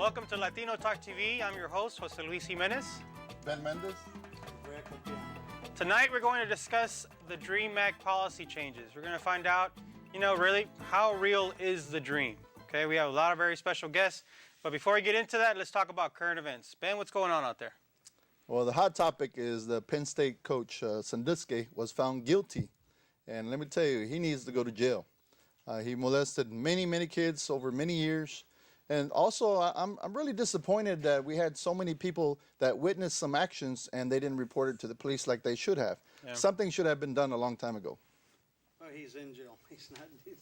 Welcome to Latino Talk TV. I'm your host, Jose Luis Jimenez. Ben Mendez. Tonight we're going to discuss the Dream Act policy changes. We're going to find out, really how real is the dream? Okay, we have a lot of very special guests, but before we get into that, let's talk about current events. Ben, what's going on out there? Well, the hot topic is the Penn State coach, Sandusky, was found guilty. And let me tell you, he needs to go to jail. He molested many kids over many years. And also, I'm really disappointed that we had so many people that witnessed some actions and they didn't report it to the police like they should have. Yeah. Something should have been done a long time ago. Well, he's in jail. He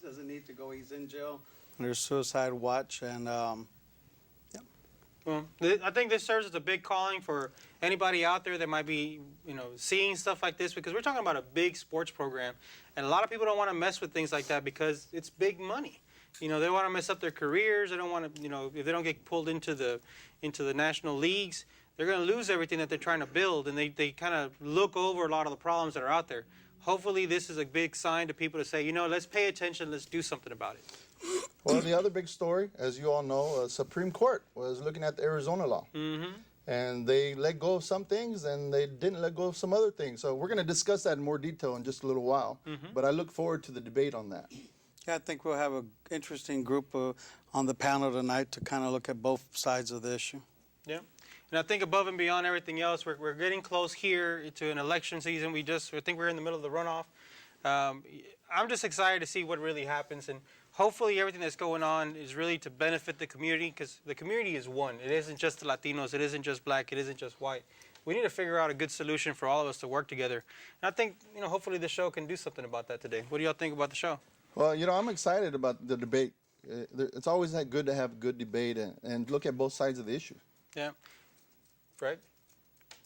doesn't need to go. He's in jail. There's suicide watch, and yeah. Well, I think this serves as a big calling for anybody out there that might be, seeing stuff like this, because we're talking about a big sports program, and a lot of people don't want to mess with things like that because it's big money. They want to mess up their careers. They don't want to, if they don't get pulled into the national leagues, they're going to lose everything that they're trying to build, and they kind of look over a lot of the problems that are out there. Hopefully, this is a big sign to people to say, let's pay attention, let's do something about it. Well, the other big story, as you all know, Supreme Court was looking at the Arizona law. Mm-hmm. And they let go of some things, and they didn't let go of some other things. So we're going to discuss that in more detail in just a little while. Mm-hmm. But I look forward to the debate on that. Yeah, I think we'll have an interesting group on the panel tonight to kind of look at both sides of the issue. Yeah. And I think above and beyond everything else, we're getting close here to an election season. I think we're in the middle of the runoff. I'm just excited to see what really happens, and hopefully everything that's going on is really to benefit the community, because the community is one. It isn't just the Latinos. It isn't just black. It isn't just white. We need to figure out a good solution for all of us to work together. And I think, hopefully the show can do something about that today. What do y'all think about the show? Well, I'm excited about the debate. It's always good to have good debate and look at both sides of the issue. Yeah. Right?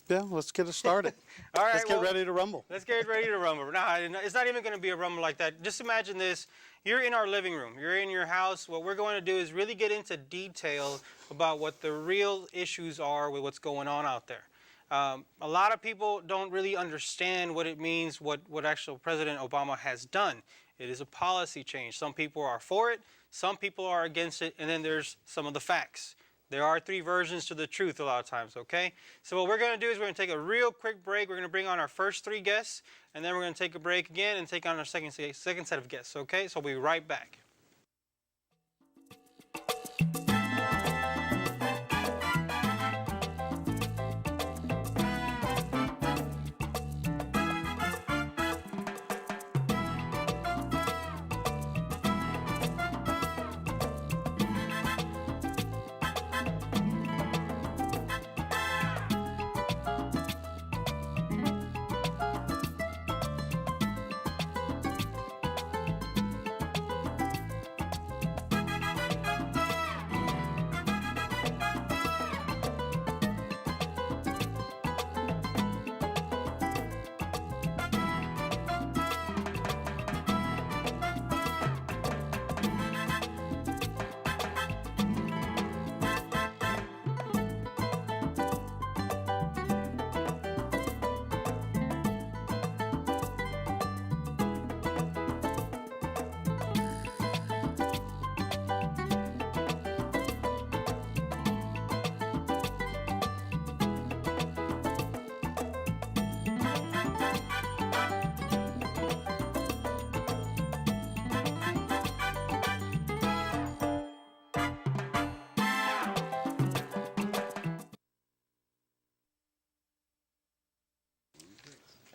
Yeah, let's get it started. All right, let's get ready to rumble. Let's get ready to rumble. No, it's not even going to be a rumble like that. Just imagine this. You're in our living room. You're in your house. What we're going to do is really get into detail about what the real issues are with what's going on out there. A lot of people don't really understand what it means, what actual President Obama has done. It is a policy change. Some people are for it. Some people are against it. And then there's some of the facts. There are three versions to the truth a lot of times, okay? So what we're going to do is we're going to take a real quick break. We're going to bring on our first three guests, and then we're going to take a break again and take on our second set of guests, okay? So we'll be right back.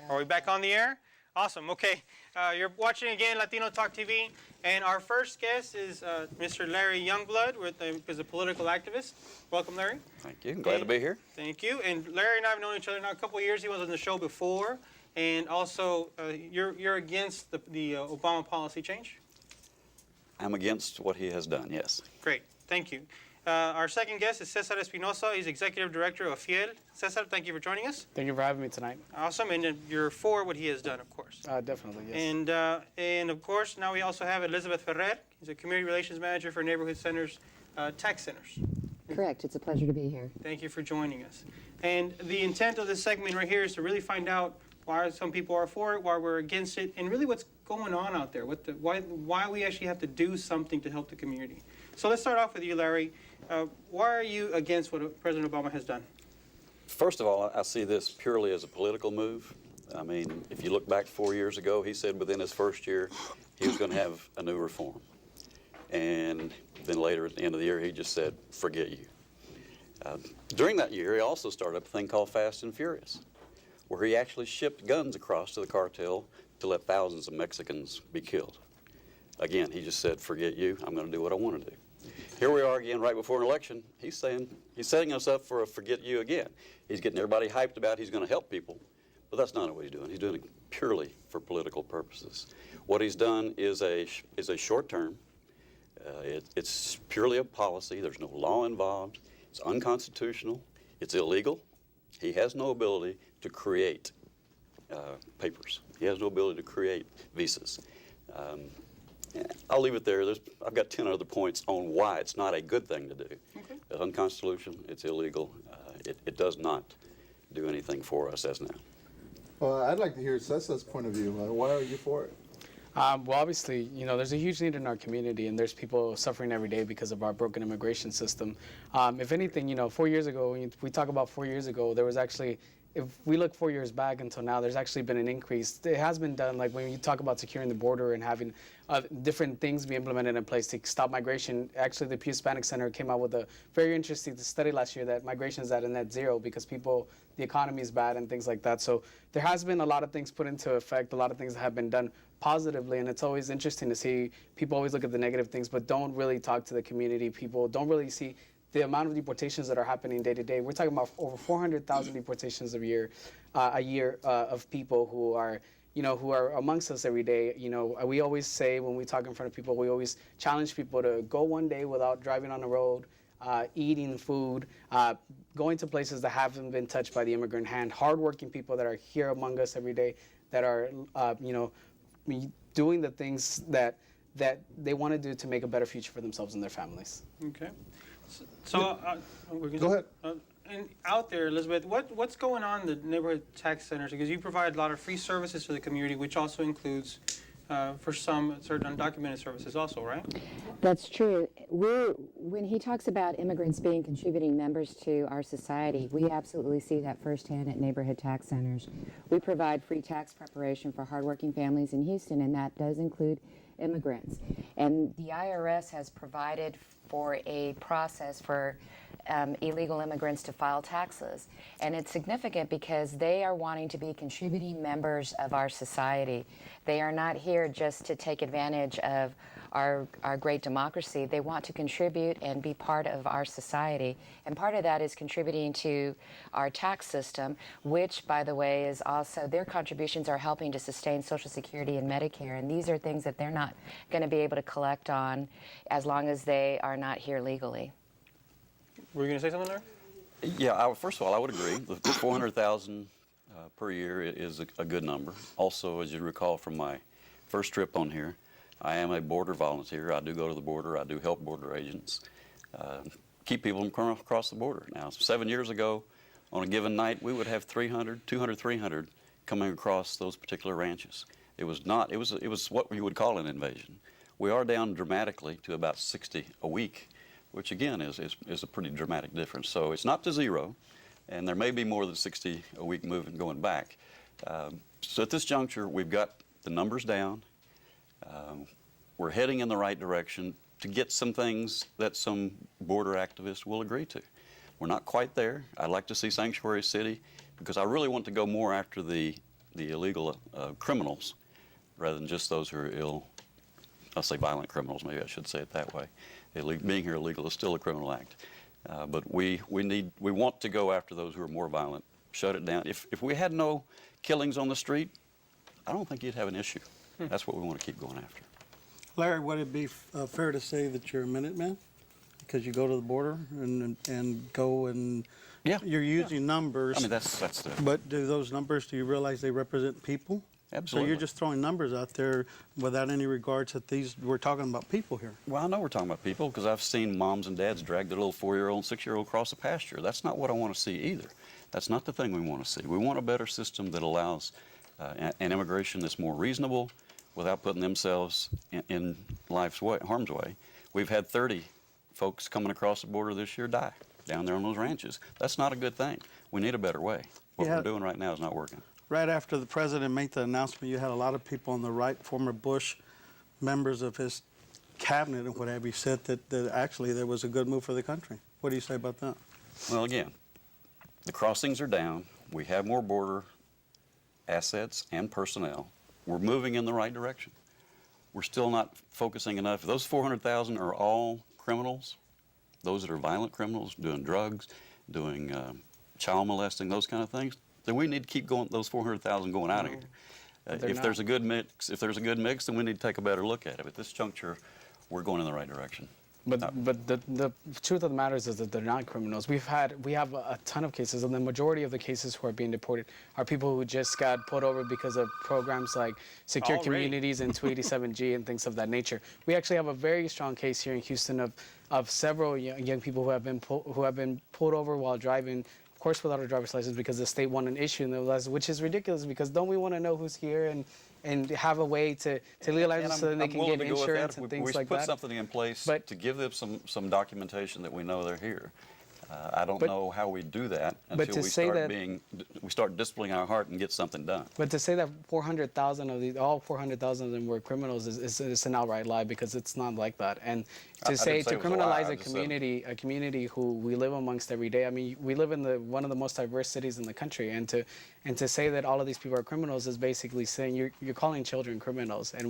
Are we back on the air? Awesome. Okay. You're watching again Latino Talk TV, and our first guest is Mr. Larry Youngblood, who's a political activist. Welcome, Larry. Thank you. Glad to be here. Thank you. And Larry and I have known each other now a couple of years. He was on the show before, and also you're against the Obama policy change? I'm against what he has done, yes. Great. Thank you. Our second guest is Cesar Espinosa. He's Executive Director of Fiel. Cesar, thank you for joining us. Thank you for having me tonight. Awesome. And you're for what he has done, of course. Definitely, yes. And of course, now we also have Elizabeth Ferrer. He's a Community Relations Manager for Neighborhood Centers, Tax Centers. Correct. It's a pleasure to be here. Thank you for joining us. And the intent of this segment right here is to really find out why some people are for it, why we're against it, and really what's going on out there, why we actually have to do something to help the community. So let's start off with you, Larry. Why are you against what President Obama has done? First of all, I see this purely as a political move. I mean, if you look back 4 years ago, he said within his first year he was going to have a new reform. And then later at the end of the year, he just said, forget you. During that year, he also started up a thing called Fast and Furious, where he actually shipped guns across to the cartel to let thousands of Mexicans be killed. Again, he just said, forget you, I'm going to do what I want to do. Here we are again right before an election. He's setting us up for a forget you again. He's getting everybody hyped about he's going to help people, but that's not what he's doing. He's doing it purely for political purposes. What he's done is a short term. It's purely a policy. There's no law involved. It's unconstitutional. It's illegal. He has no ability to create papers. He has no ability to create visas. I'll leave it there. I've got 10 other points on why it's not a good thing to do. Okay. It's unconstitutional. It's illegal. It does not do anything for us as now. Well, I'd like to hear Cesar's point of view. Why are you for it? Well, obviously, there's a huge need in our community, and there's people suffering every day because of our broken immigration system. If anything, 4 years ago, when we talk about 4 years ago, there was actually, if we look 4 years back until now, there's actually been an increase. It has been done, like when you talk about securing the border and having different things be implemented in place to stop migration. Actually, the Pew Hispanic Center came out with a very interesting study last year that migration is at a net zero because the economy is bad and things like that. So there has been a lot of things put into effect, a lot of things that have been done positively, and it's always interesting to see people always look at the negative things but don't really talk to the community. People don't really see the amount of deportations that are happening day to day. We're talking about over 400,000 deportations a year of people who are amongst us every day. We always say when we talk in front of people, we always challenge people to go one day without driving on the road, eating food, going to places that haven't been touched by the immigrant hand, hardworking people that are here among us every day, that are, doing the things that they want to do to make a better future for themselves and their families. Okay. So Go ahead. And out there, Elizabeth, what's going on in the neighborhood tax centers? Because you provide a lot of free services to the community, which also includes, for some, certain undocumented services also, right? That's true. When he talks about immigrants being contributing members to our society, we absolutely see that firsthand at neighborhood tax centers. We provide free tax preparation for hardworking families in Houston, and that does include immigrants. And the IRS has provided for a process for illegal immigrants to file taxes. And it's significant because they are wanting to be contributing members of our society. They are not here just to take advantage of our great democracy. They want to contribute and be part of our society. And part of that is contributing to our tax system, which, by the way, is also, their contributions are helping to sustain Social Security and Medicare. And these are things that they're not going to be able to collect on as long as they are not here legally. Were you going to say something there? Yeah, first of all, I would agree. The 400,000 per year is a good number. Also, as you recall from my first trip on here, I am a border volunteer. I do go to the border. I do help border agents keep people from coming across the border. Now, 7 years ago, on a given night, we would have 200, 300 coming across those particular ranches. It was what we would call an invasion. We are down dramatically to about 60 a week, which again is a pretty dramatic difference. So it's not to zero, and there may be more than 60 a week moving going back. So at this juncture, we've got the numbers down. We're heading in the right direction to get some things that some border activists will agree to. We're not quite there. I'd like to see Sanctuary City because I really want to go more after the illegal criminals rather than just those who are I'll say violent criminals, maybe I should say it that way. Being here illegal is still a criminal act. But we want to go after those who are more violent, shut it down. If we had no killings on the street, I don't think you'd have an issue. That's what we want to keep going after. Larry, would it be fair to say that you're a Minuteman? Because you go to the border and go and you're using numbers. I mean, that's the... But do you realize they represent people? Absolutely. So you're just throwing numbers out there without any regards that we're talking about people here. Well, I know we're talking about people because I've seen moms and dads drag their little 4-year-old and 6-year-old across the pasture. That's not what I want to see either. That's not the thing we want to see. We want a better system that allows an immigration that's more reasonable without putting themselves in life's harm's way. We've had 30 folks coming across the border this year die down there on those ranches. That's not a good thing. We need a better way. What Yeah. we're doing right now is not working. Right after the president made the announcement, you had a lot of people on the right, former Bush members of his cabinet and what have you, said that actually there was a good move for the country. What do you say about that? Well, again, the crossings are down. We have more border assets and personnel. We're moving in the right direction. We're still not focusing enough. Those 400,000 are all criminals, those that are violent criminals, doing drugs, doing child molesting, those kind of things. Then we need to keep going, those 400,000 going out of here. If there's a good mix, then we need to take a better look at it. At this juncture, we're going in the right direction. But the truth of the matter is that they're not criminals. We have a ton of cases, and the majority of the cases who are being deported are people who just got pulled over because of programs like Secure Already. Communities and 287G and things of that nature. We actually have a very strong case here in Houston of several young people who have been pulled over while driving, of course without a driver's license, because the state wanted an issue in the license, which is ridiculous, because don't we want to know who's here and have a way to legalize it so that they can get insurance and things like put that? something in place But- to give them some documentation that we know they're here. I don't know how we do that But until to we say start that- we start disciplining our heart and get something done. But to say that 400,000 of all 400,000 of them were criminals is an outright lie, because it's not like that. And I to say didn't say to it was a lie, criminalize I just said- a community who we live amongst every day. I mean, we live in one of the most diverse cities in the country, and to say that all of these people are criminals is basically saying you're calling children criminals, and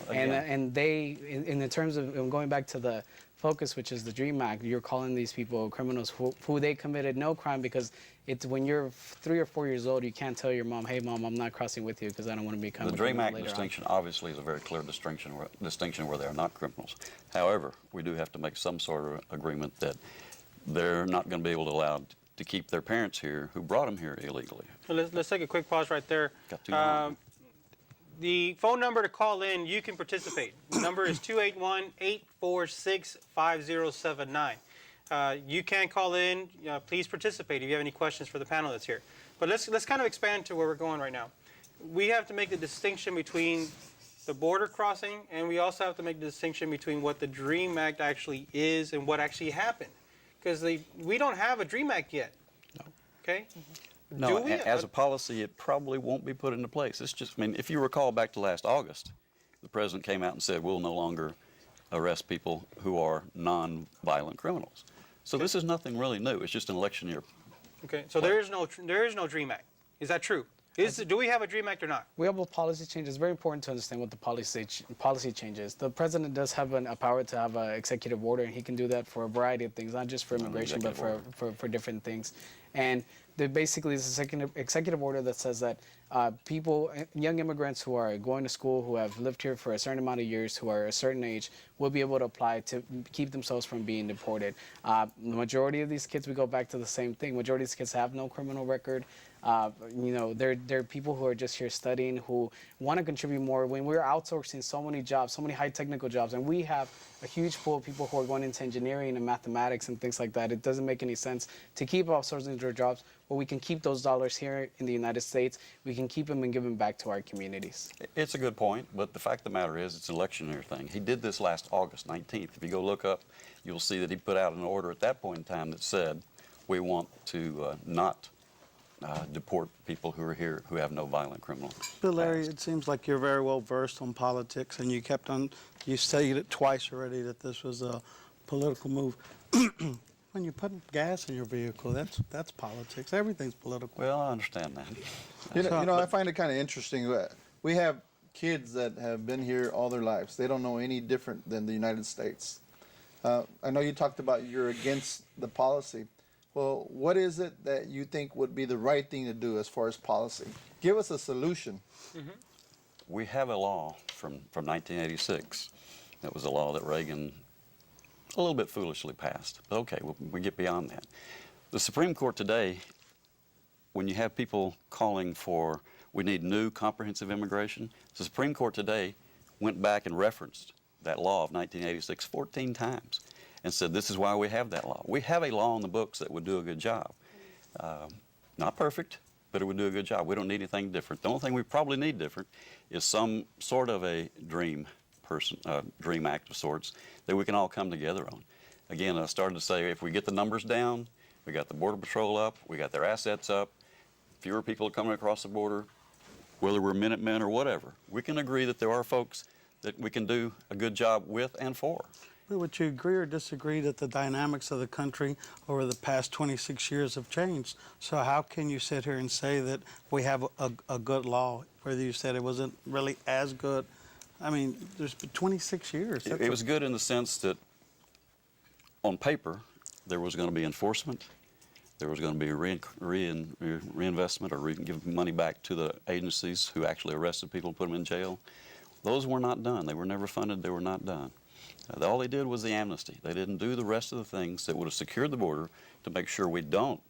in the terms of going back to the focus, which is the DREAM Act, you're calling these people criminals who they committed no crime, because it's when you're 3 or 4 years old, you can't tell your mom, hey mom, I'm not crossing with you because I don't want to become The a DREAM criminal Act later on. distinction obviously is a very clear distinction where they are not criminals. However, we do have to make some sort of agreement that they're not going to be able to allow to keep their parents here who brought them here illegally. So let's take a quick pause right there. Got too long. The phone number to call in, you can participate. The number is 281-846-5079. You can call in. Please participate if you have any questions for the panel that's here. But let's kind of expand to where we're going right now. We have to make the distinction between the border crossing, and we also have to make the distinction between what the DREAM Act actually is and what actually happened. Because we don't have a DREAM Act yet. No. Okay? No, Do we? as a policy, it probably won't be put into place. It's just, I mean, if you recall back to last August, the president came out and said we'll no longer arrest people who are non-violent criminals. So this is nothing really new. It's just an election year. Okay, so there is no DREAM Act. Is that true? Do we have a DREAM Act or not? We have a policy change. It's very important to understand what the policy change is. The president does have a power to have an executive order, and he can do that for a variety of things, not just for immigration, but for different things. And basically, it's an executive order that says that people, young immigrants who are going to school, who have lived here for a certain amount of years, who are a certain age, will be able to apply to keep themselves from being deported. The majority of these kids, we go back to the same thing. Majority of these kids have no criminal record. They're people who are just here studying, who want to contribute more. When we're outsourcing so many jobs, so many high technical jobs, and we have a huge pool of people who are going into engineering and mathematics and things like that, it doesn't make any sense to keep outsourcing their jobs, but we can keep those dollars here in the United States. We can keep them and give them back to our communities. It's a good point, but the fact of the matter is it's an electioneer thing. He did this last August 19th. If you go look up, you'll see that he put out an order at that point in time that said we want to not deport people who are here who have no violent criminal But Larry, past. it seems like you're very well versed on politics, and you stated it twice already that this was a political move. When you put gas in your vehicle, that's politics. Everything's political. Well, I understand that. I find it kind of interesting. We have kids that have been here all their lives. They don't know any different than the United States. I know you talked about you're against the policy. Well, what is it that you think would be the right thing to do as far as policy? Give us a solution. We have a law from 1986. That was a law that Reagan a little bit foolishly passed. But okay, we get beyond that. The Supreme Court today, when you have people calling for, we need new comprehensive immigration, the Supreme Court today went back and referenced that law of 1986 14 times and said this is why we have that law. We have a law in the books that would do a good job. Not perfect, but it would do a good job. We don't need anything different. The only thing we probably need different is some sort of a DREAM Act of sorts that we can all come together on. Again, I started to say, if we get the numbers down, we got the Border Patrol up, we got their assets up, fewer people are coming across the border, whether we're Minutemen or whatever, we can agree that there are folks that we can do a good job with and for. But would you agree or disagree that the dynamics of the country over the past 26 years have changed? So how can you sit here and say that we have a good law, whether you said it wasn't really as good? I mean, there's been 26 years. It was good in the sense that on paper, there was going to be enforcement, there was going to be reinvestment or give money back to the agencies who actually arrested people and put them in jail. Those were not done. They were never funded. They were not done. All they did was the amnesty. They didn't do the rest of the things that would have secured the border to make sure we don't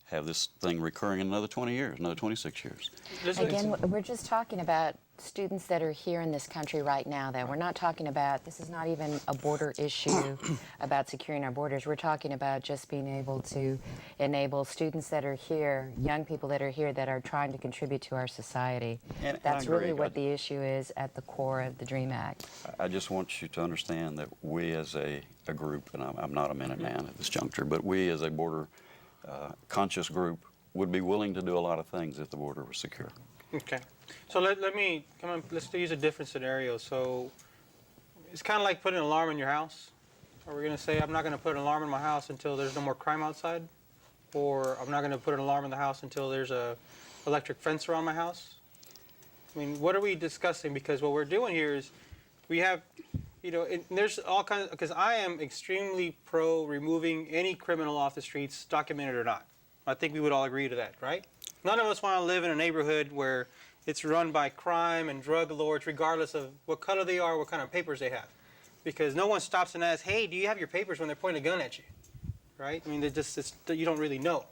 have this thing recurring in another 20 years, another 26 years. Again, we're just talking about students that are here in this country right now, that we're not talking about, this is not even a border issue about securing our borders. We're talking about just being able to enable students that are here, young people that are here that are trying to contribute to our society. And That's I agree. really what the issue is at the core of the DREAM Act. I just want you to understand that we as a group, and I'm not a Minuteman at this juncture, but we as a border conscious group would be willing to do a lot of things if the border was secure. Okay. So let me come on. Let's use a different scenario. So it's kind of like putting an alarm in your house. Are we going to say I'm not going to put an alarm in my house until there's no more crime outside, or I'm not going to put an alarm in the house until there's a electric fence around my house? I mean, what are we discussing? Because what we're doing here is we have, there's all kinds. Because I am extremely pro removing any criminal off the streets, documented or not. I think we would all agree to that, right? None of us want to live in a neighborhood where it's run by crime and drug lords, regardless of what color they are, what kind of papers they have. Because no one stops and asks, hey, do you have your papers, when they're pointing a gun at you, right? I mean, you don't really know.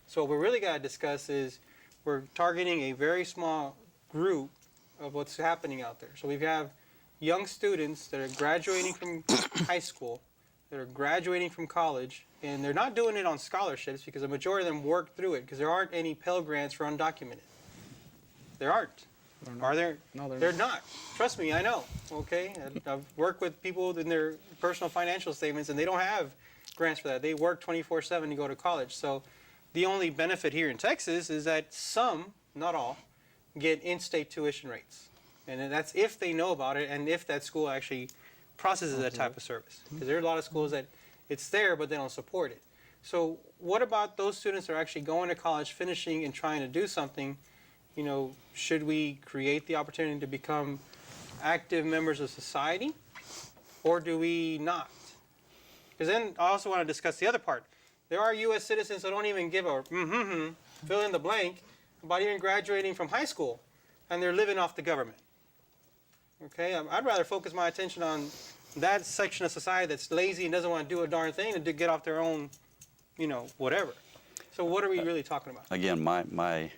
So what we really got to discuss is we're targeting a very small group of what's happening out there. So we have young students that are graduating from high school, that are graduating from college, and they're not doing it on scholarships because the majority of them work through it because there aren't any Pell Grants for undocumented. There aren't. Are there? No, they're not. Trust me, I know. Okay, I've worked with people in their personal financial statements, and they don't have grants for that. They work 24/7 to go to college. So the only benefit here in Texas is that some, not all, get in-state tuition rates, and that's if they know about it and if that school actually processes that type of service. Because there are a lot of schools that it's there, but they don't support it. So what about those students that are actually going to college, finishing, and trying to do something? Should we create the opportunity to become active members of society, or do we not? Because then I also want to discuss the other part. There are U.S. citizens that don't even give a fill in the blank about even graduating from high school, and they're living off the government. Okay, I'd rather focus my attention on that section of society that's lazy and doesn't want to do a darn thing and to get off their own, whatever. So what are we really talking about? Again, my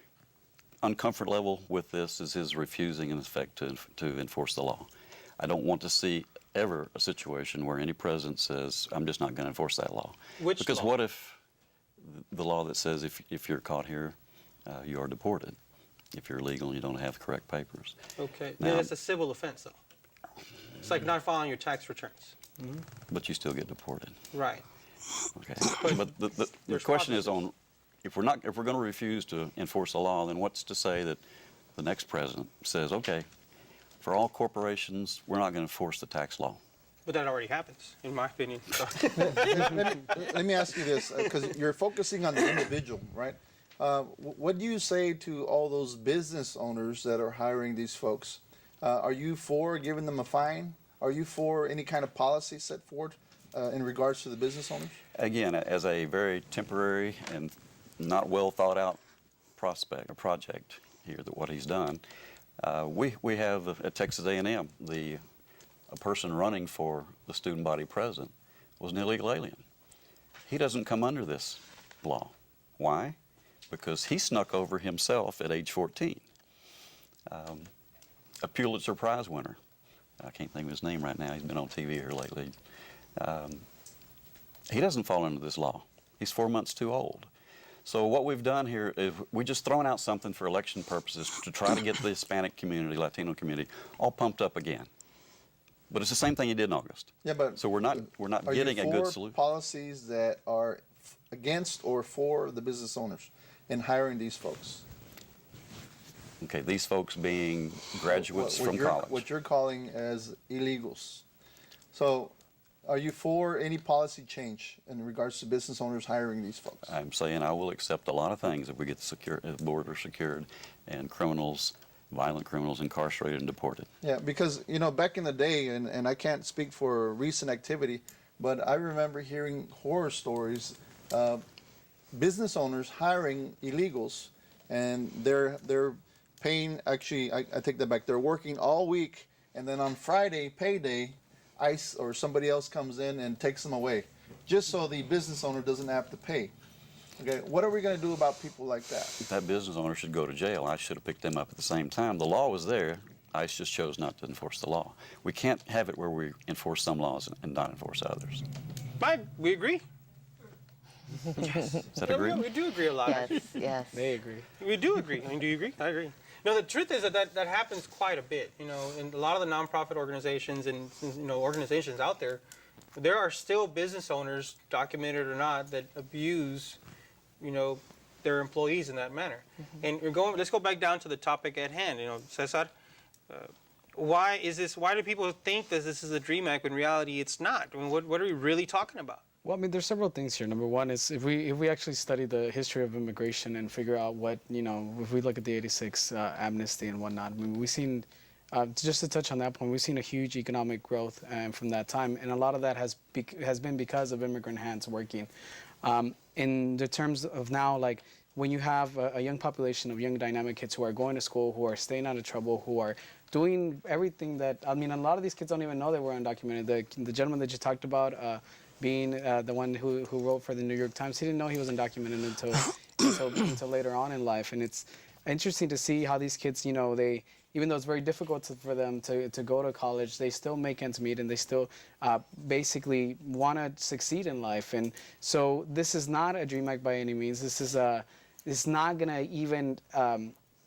uncomfort level with this is his refusing, in effect, to enforce the law. I don't want to see ever a situation where any president says, I'm just not going to enforce that law. Which Because law? what if the law that says if you're caught here, you are deported, if you're illegal and you don't have the correct papers? Okay, Now- that's a civil offense, though. It's like not filing your tax returns. But you still get deported. Right. Okay. But the question is on, if we're going to refuse to enforce the law, then what's to say that the next president says, okay, for all corporations, we're not going to enforce the tax law? But that already happens, in my opinion. So. Let me ask you this, because you're focusing on the individual, right? What do you say to all those business owners that are hiring these folks? Are you for giving them a fine? Are you for any kind of policy set forward in regards to the business owners? Again, as a very temporary and not well thought out project here, that what he's done, we have at Texas A&M, a person running for the student body president was an illegal alien. He doesn't come under this law. Why? Because he snuck over himself at age 14. A Pulitzer Prize winner. I can't think of his name right now. He's been on TV here lately. He doesn't fall under this law. He's 4 months too old. So what we've done here is we just thrown out something for election purposes to try to get the Hispanic community, Latino community, all pumped up again. But it's the same thing he did in August. Yeah, but So we're not are getting you a good for solution. policies that are against or for the business owners in hiring these folks? Okay, these folks being graduates from college. What you're calling as illegals. So, are you for any policy change in regards to business owners hiring these folks? I'm saying I will accept a lot of things if we get the border secured and criminals, violent criminals, incarcerated and deported. Yeah, because back in the day, and I can't speak for recent activity, but I remember hearing horror stories, business owners hiring illegals, and they're paying. Actually, I take that back. They're working all week, and then on Friday payday, ICE or somebody else comes in and takes them away, just so the business owner doesn't have to pay. Okay, what are we going to do about people like that? That business owner should go to jail. I should have picked them up at the same time. The law was there. ICE just chose not to enforce the law. We can't have it where we enforce some laws and not enforce others. Mike, we agree. Is that Yeah, agreement? we do agree a lot. Yes, yes. They agree. We do agree. I mean, do you agree? I agree. No, the truth is that happens quite a bit. In a lot of the nonprofit organizations and organizations out there, there are still business owners, documented or not, that abuse, their employees in that manner. And let's go back down to the topic at hand. Cesar, why do people think that this is a DREAM Act when in reality it's not? I mean, what are we really talking about? Well, I mean, there's several things here. Number one is if we actually study the history of immigration and figure out what, if we look at the 86 amnesty and whatnot, I mean, we've seen, just to touch on that point, we've seen a huge economic growth from that time. And a lot of that has been because of immigrant hands working. In the terms of now, like when you have a young population of young dynamic kids who are going to school, who are staying out of trouble, who are doing everything that, I mean, a lot of these kids don't even know they were undocumented. The gentleman that you talked about, being the one who wrote for the New York Times, he didn't know he was undocumented until later on in life. And it's interesting to see how these kids, they, even though it's very difficult for them to go to college, they still make ends meet and they still basically want to succeed in life. And so this is not a DREAM Act by any means. It's not going to even,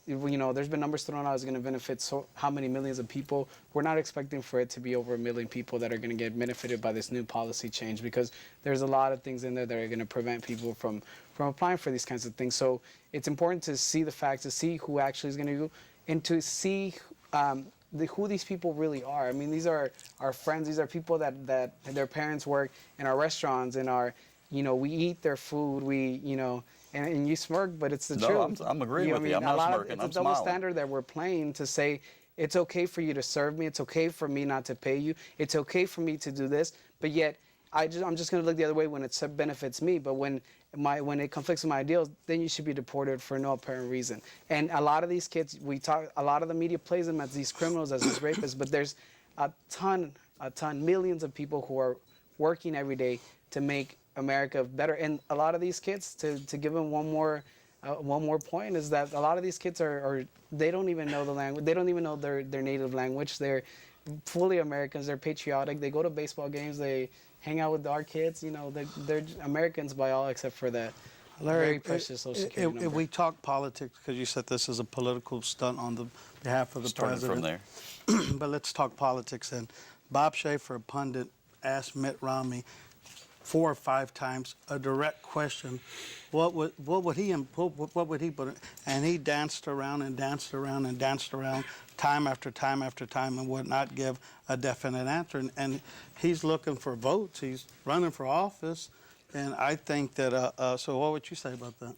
there's been numbers thrown out, it's going to benefit how many millions of people. We're not expecting for it to be over 1 million people that are going to get benefited by this new policy change, because there's a lot of things in there that are going to prevent people from applying for these kinds of things. So it's important to see the facts, to see who actually is going to do, and to see who these people really are. I mean, these are our friends. These are people that their parents work in our restaurants, in our, we eat their food, and you smirk, but it's the truth. I'm agreeing with you. I'm not smirking. It's I'm a double smiling. standard that we're playing to say it's okay for you to serve me. It's okay for me not to pay you. It's okay for me to do this. But yet, I'm just going to look the other way when it benefits me. But when it conflicts with my ideals, then you should be deported for no apparent reason. And a lot of these kids, a lot of the media plays them as these criminals, as these rapists. But there's a ton, millions of people who are working every day to make America better. And a lot of these kids, to give them one more point, is that a lot of these kids they don't even know the language. They don't even know their native language. They're fully Americans. They're patriotic. They go to baseball games. They hang out with our kids. They're Americans by all except for that very precious Social Security number. If we talk politics, because you said this is a political stunt on the behalf of the Started president. from there. But let's talk politics then. Bob Schaefer, a pundit, asked Mitt Romney 4 or 5 times a direct question. What would he put in? And he danced around and danced around and danced around time after time after time and would not give a definite answer. And he's looking for votes. He's running for office. And I think that, so what would you say about that?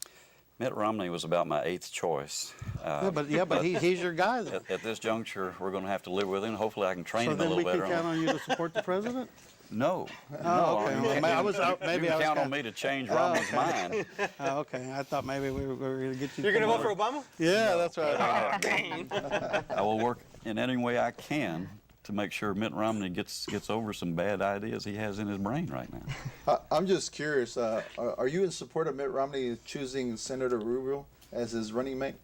Mitt Romney was about my 8th choice. But he's your guy there. At this juncture, we're going to have to live with him. Hopefully, I can train So him a then little we can better. count on you to support the president? No. Oh, okay. You Well, maybe I was count on kinda- me to change Romney's mind. Oh, okay. I thought maybe we were going to get you. You're going to vote for Obama? Yeah, that's right. I will work in any way I can to make sure Mitt Romney gets over some bad ideas he has in his brain right now. I'm just curious. Are you in support of Mitt Romney choosing Senator Rubio as his running mate?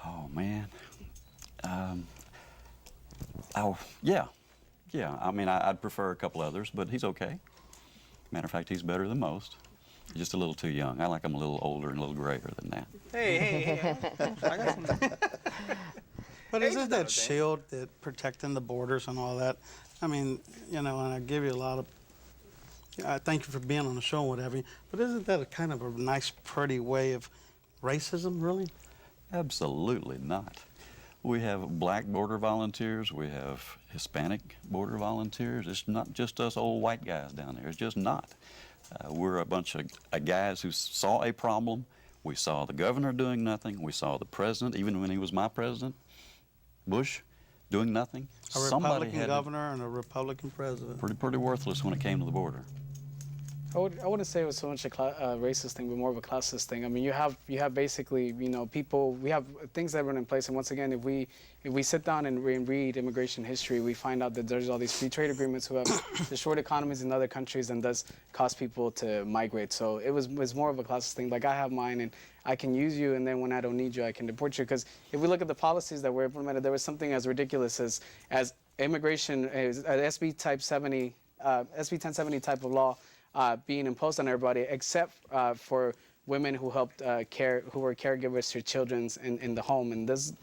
Oh, man. Yeah. I mean, I'd prefer a couple others, but he's okay. Matter of fact, he's better than most. He's just a little too young. I like him a little older and a little grayer than that. Hey. I got some. But Age isn't is not a that thing. shield that protecting the borders and all that? I mean, and I give you a lot of. I thank you for being on the show and whatever. But isn't that a kind of a nice, pretty way of racism, really? Absolutely not. We have black border volunteers. We have Hispanic border volunteers. It's not just us old white guys down there. It's just not. We're a bunch of guys who saw a problem. We saw the governor doing nothing. We saw the president, even when he was my president, Bush, doing nothing. A Republican governor and a Republican president. Pretty worthless when it came to the border. I wouldn't say it was so much a racist thing, but more of a classist thing. I mean, you have basically, people. We have things that run in place, and once again, if we sit down and read immigration history, we find out that there's all these free trade agreements who have destroyed economies in other countries and thus cause people to migrate. So it was more of a classist thing. Like, I have mine, and I can use you, and then when I don't need you, I can deport you. Because if we look at the policies that were implemented, there was something as ridiculous as immigration, as SB type 70, SB 1070 type of law. Being imposed on everybody, except for women who helped who were caregivers to children in the home, and those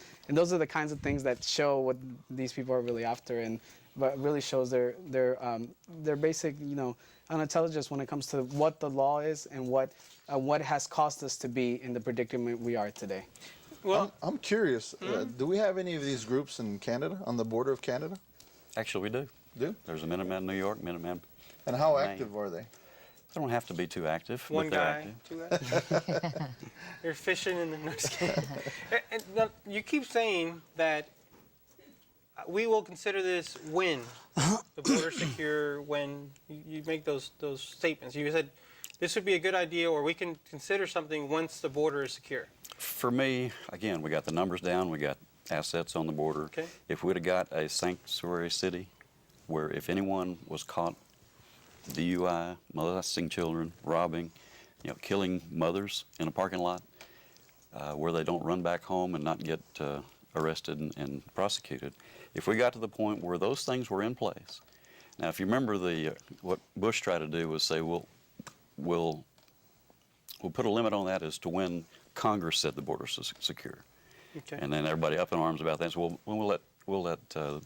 are the kinds of things that show what these people are really after, and but really shows their basic unintelligence when it comes to what the law is and what has caused us to be in the predicament we are today. Well, I'm curious. Do we have any of these groups in Canada, on the border of Canada? Actually, we do. Do? There's a Minuteman New York, Minuteman. And how Maine. active are they? They don't have to be too active. but one they're guy, active. 2 guys. They're fishing in the no, just kidding. And now, you keep saying that we will consider this when the border's secure. When you make those statements, you said this would be a good idea, or we can consider something once the border is secure. For me, again, we got the numbers down. We got assets on the border. Okay. If we'd have got a sanctuary city where if anyone was caught DUI, molesting children, robbing, killing mothers in a parking lot, where they don't run back home and not get arrested and prosecuted. If we got to the point where those things were in place, now if you remember what Bush tried to do was say, we'll put a limit on that as to when Congress said the border's secure, Okay. and then everybody up in arms about that. So we'll let the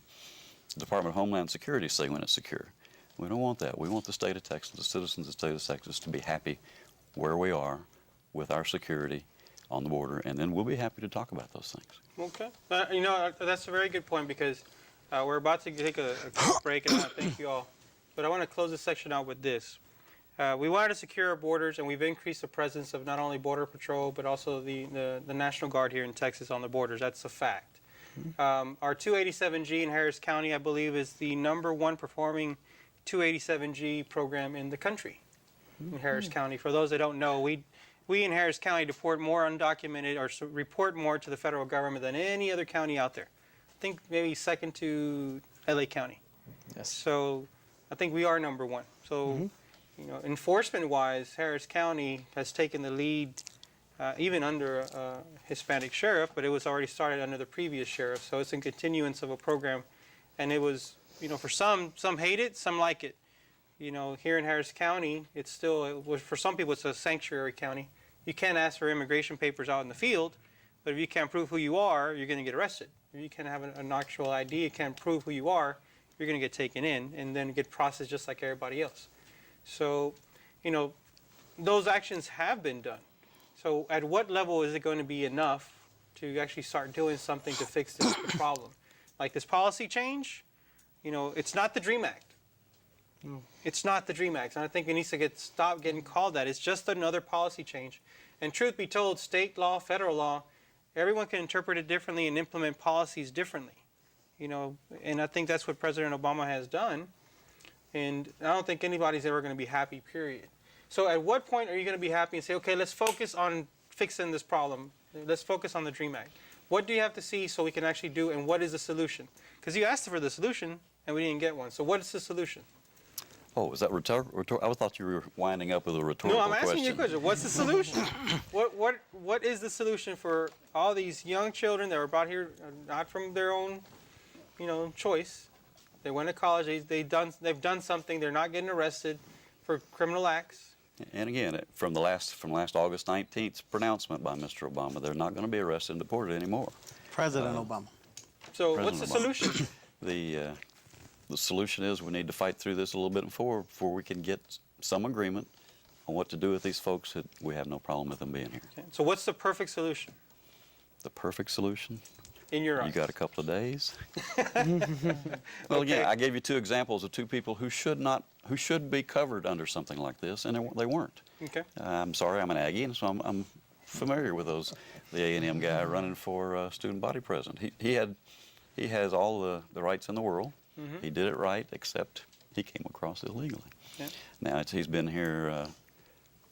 Department of Homeland Security say when it's secure. We don't want that. We want the state of Texas, the citizens of the state of Texas, to be happy where we are with our security on the border, and then we'll be happy to talk about those things. Okay. That's a very good point, because we're about to take a quick break, and I want to thank you all. But I want to close this section out with this. We wanted to secure our borders, and we've increased the presence of not only Border Patrol, but also the National Guard here in Texas on the borders. That's a fact. Our 287G in Harris County, I believe, is the #1 performing 287G program in the country in Harris County. For those that don't know, we in Harris County deport more undocumented, or report more to the federal government than any other county out there. I think maybe second to LA County. Yes. So I think we are #1. So, enforcement-wise, Harris County has taken the lead, even under a Hispanic sheriff, but it was already started under the previous sheriff. So it's a continuance of a program, and it was, for some hate it, some like it. Here in Harris County, for some people, it's a sanctuary county. You can't ask for immigration papers out in the field, but if you can't prove who you are, you're going to get arrested. If you can't have an actual ID, you can't prove who you are, you're going to get taken in and then get processed just like everybody else. So, those actions have been done. So at what level is it going to be enough to actually start doing something to fix this problem? Like this policy change, it's not the DREAM Act. No. It's not the DREAM Act. And I think it needs to stop getting called that. It's just another policy change. And truth be told, state law, federal law, everyone can interpret it differently and implement policies differently. And I think that's what President Obama has done. And I don't think anybody's ever going to be happy, period. So at what point are you going to be happy and say, okay, let's focus on fixing this problem. Let's focus on the DREAM Act. What do you have to see so we can actually do, and what is the solution? Because you asked for the solution, and we didn't get one. So what is the solution? Oh, is that rhetorical? I thought you were winding up with a rhetorical No, I'm question. asking you a question. What's the solution? What is the solution for all these young children that were brought here not from their own, choice? They went to college. They've done something. They're not getting arrested for criminal acts. And again, from last August 19th pronouncement by Mr. Obama, they're not going to be arrested and deported anymore. President Obama. So President what's the Obama. solution? The solution is we need to fight through this a little bit before we can get some agreement on what to do with these folks that we have no problem with them being here. Okay. So what's the perfect solution The perfect solution? in your eyes? You got a couple of days. Well, again, I gave you two examples of two people who should be covered under something like this, and they weren't. Okay. I'm sorry, I'm an Aggie, and so I'm familiar with those. The A&M guy running for student body president. He has all the rights in the world. He did it right, except he came across illegally. Yeah. Now he's been here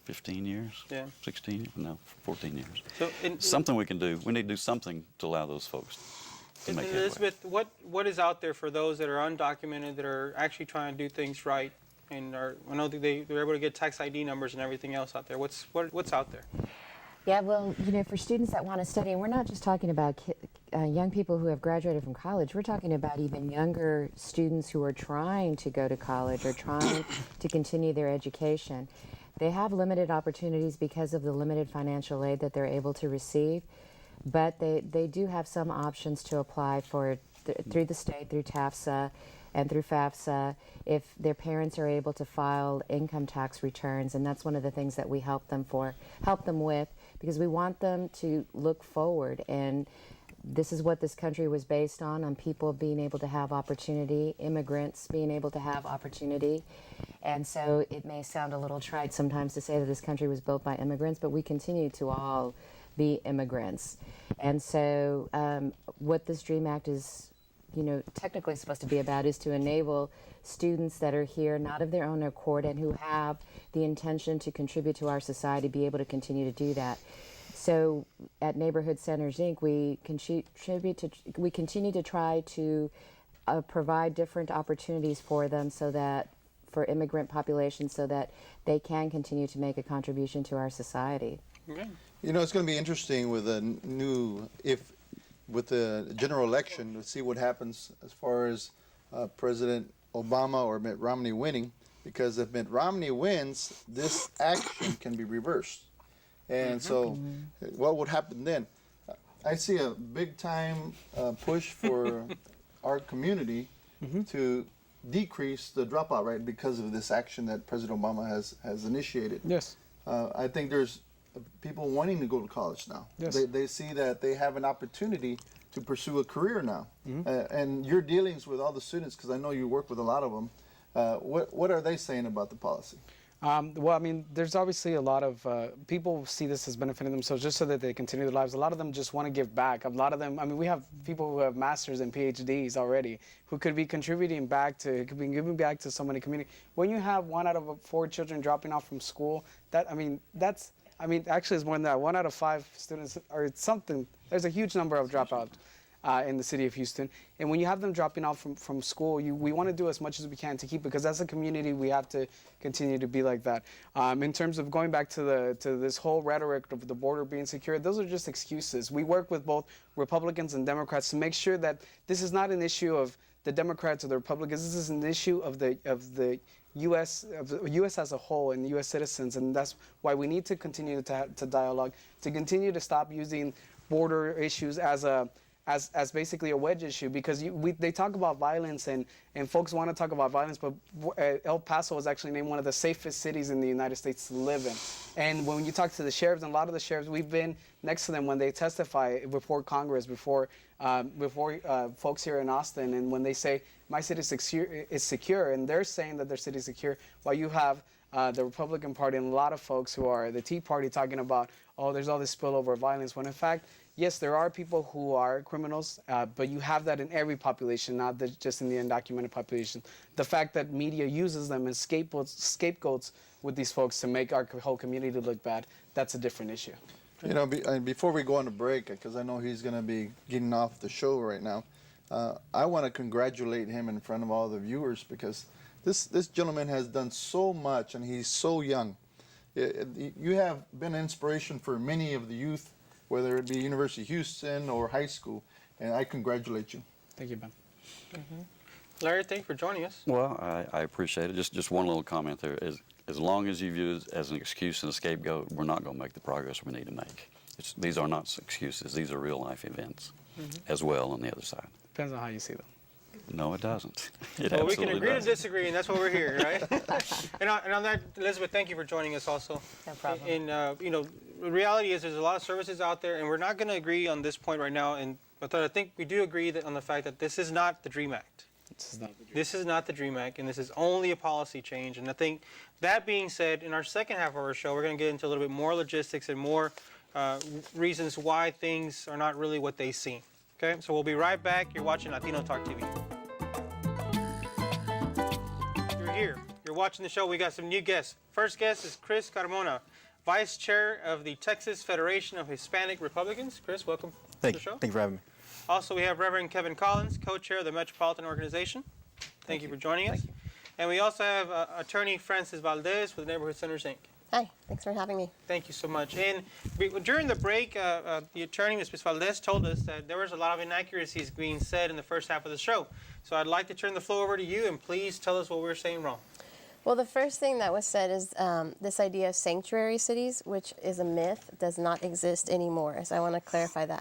15 years, Yeah. 16, no, 14 years. So Something we can do. We need to do something to allow those folks to make headway. Elizabeth, what is out there for those that are undocumented that are actually trying to do things right and I know that they're able to get tax ID numbers and everything else out there. What's out there? Yeah, well, for students that want to study, and we're not just talking about young people who have graduated from college, we're talking about even younger students who are trying to go to college or trying to continue their education. They have limited opportunities because of the limited financial aid that they're able to receive, but they do have some options to apply for through the state, through TAFSA, and through FAFSA if their parents are able to file income tax returns, and that's one of the things that we help them with, because we want them to look forward. And this is what this country was based on people being able to have opportunity, immigrants being able to have opportunity. And so it may sound a little trite sometimes to say that this country was built by immigrants, but we continue to all be immigrants. And so what this DREAM Act is technically supposed to be about is to enable students that are here not of their own accord and who have the intention to contribute to our society be able to continue to do that. So at Neighborhood Centers Inc., we continue to try to provide different opportunities for them for immigrant populations so that they can continue to make a contribution to our society. Okay. It's going to be interesting with with the general election to see what happens as far as President Obama or Mitt Romney winning, because if Mitt Romney wins, this action can be reversed. And so what would happen then? I see a big time push for our community to decrease the dropout rate because of this action that President Obama has initiated. Yes. I think there's people wanting to go to college now. Yes. They see that they have an opportunity to pursue a career now. And your dealings with all the students, because I know you work with a lot of them, what are they saying about the policy? Well, I mean, there's obviously a lot of people see this as benefiting themselves just so that they continue their lives. A lot of them just want to give back. A lot of them, I mean, we have people who have masters and PhDs already who could be contributing back to, could be giving back to so many community. When you have 1 out of 4 children dropping off from school, actually it's more than that. 1 out of 5 students or something. There's a huge number of dropouts in the city of Houston. And when you have them dropping off from school, we want to do as much as we can to keep it, because as a community, we have to continue to be like that. In terms of going back to this whole rhetoric of the border being secure, those are just excuses. We work with both Republicans and Democrats to make sure that this is not an issue of the Democrats or the Republicans. This is an issue of the U.S. as a whole and U.S. citizens, and that's why we need to continue to dialogue, to continue to stop using border issues as basically a wedge issue, because they talk about violence and folks want to talk about violence, but El Paso was actually named one of the safest cities in the United States to live in. And when you talk to the sheriffs, and a lot of the sheriffs, we've been next to them when they testify before Congress, before folks here in Austin, and when they say, my city is secure, and they're saying that their city is secure, while you have the Republican Party and a lot of folks who are the Tea Party talking about, oh, there's all this spillover violence, when in fact, yes, there are people who are criminals, but you have that in every population, not just in the undocumented population. The fact that media uses them as scapegoats with these folks to make our whole community look bad, that's a different issue. Before we go on a break, because I know he's going to be getting off the show right now, I want to congratulate him in front of all the viewers, because this gentleman has done so much, and he's so young. You have been an inspiration for many of the youth, whether it be University of Houston or high school, and I congratulate you. Thank you, Ben. Larry, thank you for joining us. Well, I appreciate it. Just one little comment there. As long as you view it as an excuse and a scapegoat, we're not going to make the progress we need to make. These are not excuses. These are real life events as well on the other side. Depends on how you see them. No, it doesn't. It Well, we can absolutely agree to doesn't. disagree, and that's what we're here, right? and on that, Elizabeth, thank you for joining us also. No problem. And, you know, the reality is there's a lot of services out there, and we're not going to agree on this point right now. But I think we do agree that on the fact that this is not the DREAM Act. This is not the dream. This is not the DREAM Act, and this is only a policy change. And I think that being said, in our second half of our show, we're going to get into a little bit more logistics and more reasons why things are not really what they seem. Okay, so we'll be right back. You're watching Latino Talk TV. You're here. You're watching the show. We got some new guests. First guest is Chris Carmona, Vice Chair of the Texas Federation of Hispanic Republicans. Chris, welcome to the show. Thank you for having me. Also, we have Reverend Kevin Collins, co-chair of the Metropolitan Organization. Thank you for joining us. And we also have attorney Francis Valdez with Neighborhood Centers, Inc. Hi, thanks for having me. Thank you so much. And during the break, the attorney, Ms. Valdez, told us that there was a lot of inaccuracies being said in the first half of the show. So I'd like to turn the floor over to you, and please tell us what we're saying wrong. Well, the first thing that was said is this idea of sanctuary cities, which is a myth, does not exist anymore. So I want to clarify that.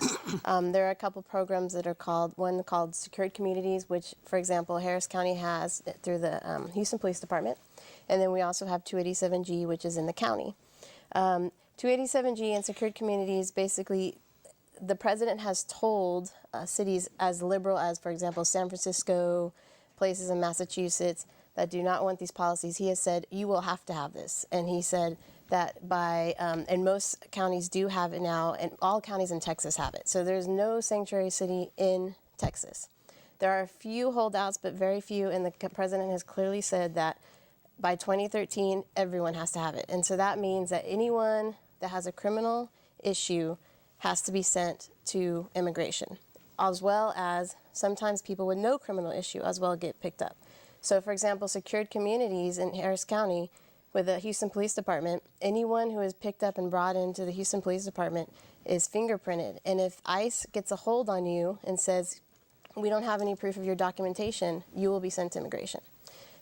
There are a couple programs that are one called Secured Communities, which, for example, Harris County has through the Houston Police Department. And then we also have 287G, which is in the county. 287G and Secured Communities, basically, the president has told cities as liberal as, for example, San Francisco, places in Massachusetts, that do not want these policies. He has said, you will have to have this. And he said that and most counties do have it now, and all counties in Texas have it. So there's no sanctuary city in Texas. There are a few holdouts, but very few, and the president has clearly said that by 2013, everyone has to have it. And so that means that anyone that has a criminal issue has to be sent to immigration, as well as sometimes people with no criminal issue as well get picked up. So, for example, Secured Communities in Harris County with the Houston Police Department, anyone who is picked up and brought into the Houston Police Department is fingerprinted. And if ICE gets a hold on you and says, we don't have any proof of your documentation, you will be sent to immigration.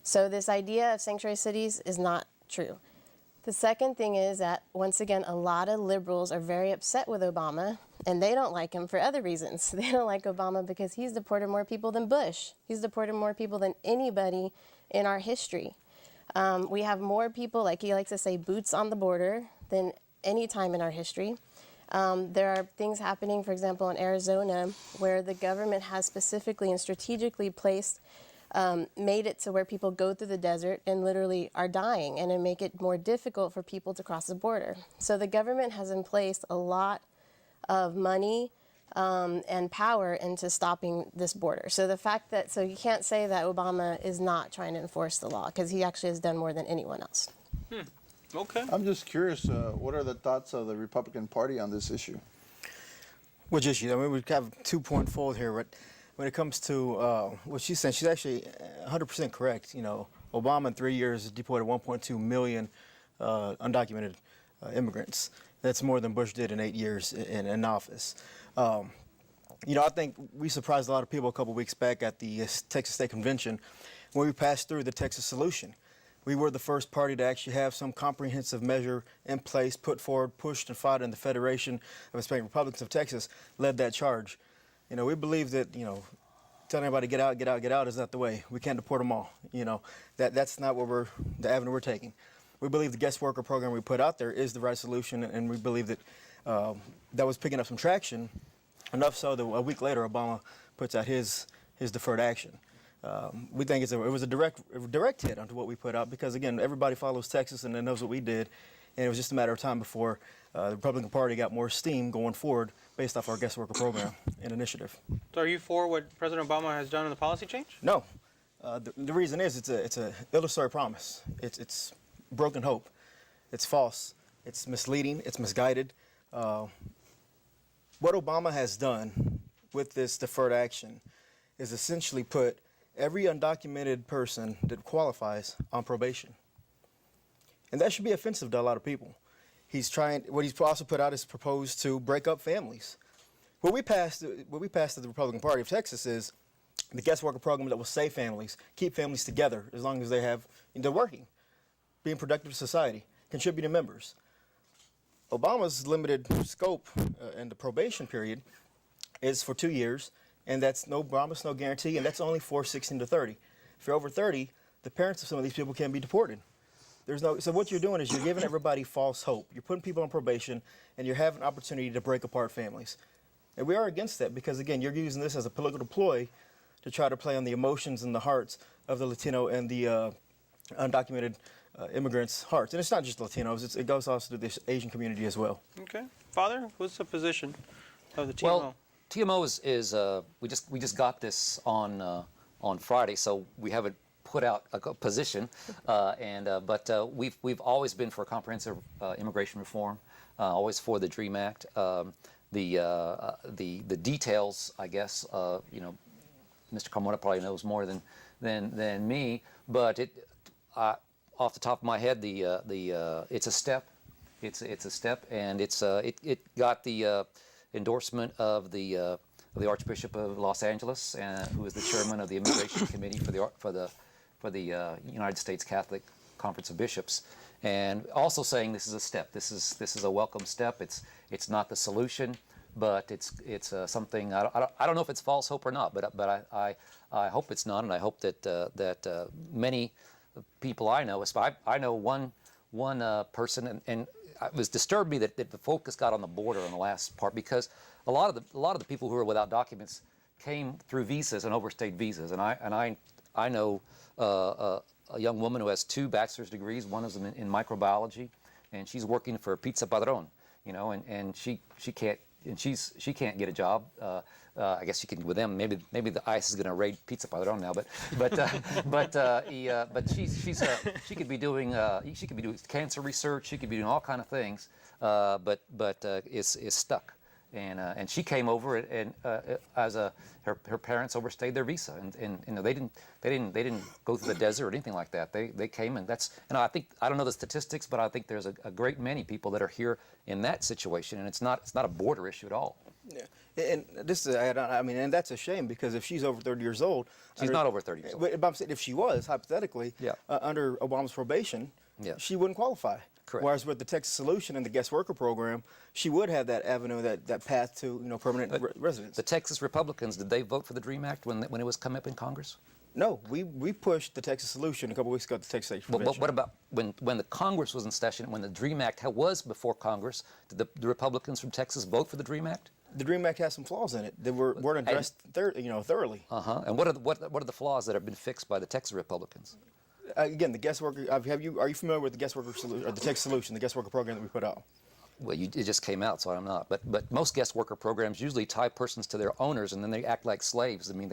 So this idea of sanctuary cities is not true. The second thing is that, once again, a lot of liberals are very upset with Obama, and they don't like him for other reasons. They don't like Obama because he's deported more people than Bush. He's deported more people than anybody in our history. We have more people, like he likes to say, boots on the border than any time in our history. There are things happening, for example, in Arizona, where the government has specifically and strategically made it to where people go through the desert and literally are dying, and it make it more difficult for people to cross the border. So the government has in place a lot of money and power into stopping this border. So so you can't say that Obama is not trying to enforce the law, because he actually has done more than anyone else. Okay. I'm just curious, what are the thoughts of the Republican Party on this issue? Which issue? I mean, we have 2-point fold here, but when it comes to what she's saying, she's actually 100% correct. You know, Obama in 3 years deported 1.2 million undocumented immigrants. That's more than Bush did in 8 years in office. You know, I think we surprised a lot of people a couple weeks back at the Texas State Convention when we passed through the Texas Solution. We were the first party to actually have some comprehensive measure in place, put forward, pushed, and fought, and the Federation of Hispanic Republicans of Texas led that charge. You know, we believe that, you know, telling everybody get out is not the way. We can't deport them all. You know, that's not what the avenue we're taking. We believe the guest worker program we put out there is the right solution, and we believe that that was picking up some traction, enough so that a week later Obama puts out his deferred action. We think it was a direct hit onto what we put out because, again, everybody follows Texas and knows what we did, and it was just a matter of time before the Republican Party got more steam going forward based off our guest worker program and initiative. So are you for what President Obama has done in the policy change? No. The reason is it's a illusory promise. It's broken hope. It's false. It's misleading. It's misguided. What Obama has done with this deferred action is essentially put every undocumented person that qualifies on probation. And that should be offensive to a lot of people. What he's also put out is proposed to break up families. What we passed at the Republican Party of Texas is the guest worker program that will save families, keep families together as long as they're working, being productive to society, contributing members. Obama's limited scope in the probation period is for 2 years, and that's no promise, no guarantee, and that's only for 16 to 30. If you're over 30, the parents of some of these people can be deported. So what you're doing is you're giving everybody false hope. You're putting people on probation, and you're having an opportunity to break apart families. And we are against that because, again, you're using this as a political ploy to try to play on the emotions and the hearts of the Latino and the undocumented immigrants' hearts. And it's not just Latinos, it goes also to the Asian community as well. Okay. Father, what's the position of the TMO? Well, TMO is we just got this on Friday, so we haven't put out a position, but we've always been for comprehensive immigration reform, always for the DREAM Act. The details, I guess, Mr. Carmona probably knows more than me, but off the top of my head, it's a step. It's a step, and it got the endorsement of the Archbishop of Los Angeles, who is the chairman of the Immigration Committee for the United States Catholic Conference of Bishops, and also saying this is a step. This is a welcome step. It's not the solution, but it's something. I don't know if it's false hope or not, but I hope it's not, and I hope that many people I know. I know one person, and it was disturbed me that the focus got on the border on the last part, because a lot of the people who are without documents came through visas and overstayed visas, and I know a young woman who has 2 bachelor's degrees, one of them in microbiology, and she's working for Pizza Padron, and she can't get a job. I guess she can with them. Maybe the ICE is going to raid Pizza Padron now, but she could be doing cancer research. She could be doing all kind of things, but is stuck. And she came over and her parents overstayed their visa, and they didn't go through the desert or anything like that. They came, and I don't know the statistics, but I think there's a great many people that are here in that situation, and it's not a border issue at all. Yeah, and this is, and that's a shame, because if she's over 30 years old, She's not over 30 years old. But I'm saying if she was, hypothetically, Yeah. Under Obama's probation, Yeah. she wouldn't qualify. Correct. Whereas with the Texas Solution and the guest worker program, she would have that avenue, that path to permanent residence. The Texas Republicans, did they vote for the DREAM Act when it was coming up in Congress? No, we pushed the Texas Solution a couple weeks ago at the Texas State Convention. But what about when the Congress was in session, when the DREAM Act was before Congress, did the Republicans from Texas vote for the DREAM Act? The DREAM Act has some flaws in it that weren't addressed thoroughly. And what are the flaws that have been fixed by the Texas Republicans? Again, the guest worker. Are you familiar with the guest worker solution, or the Texas Solution, the guest worker program that we put out? Well, it just came out, so I'm not. But most guest worker programs usually tie persons to their owners, and then they act like slaves. I mean,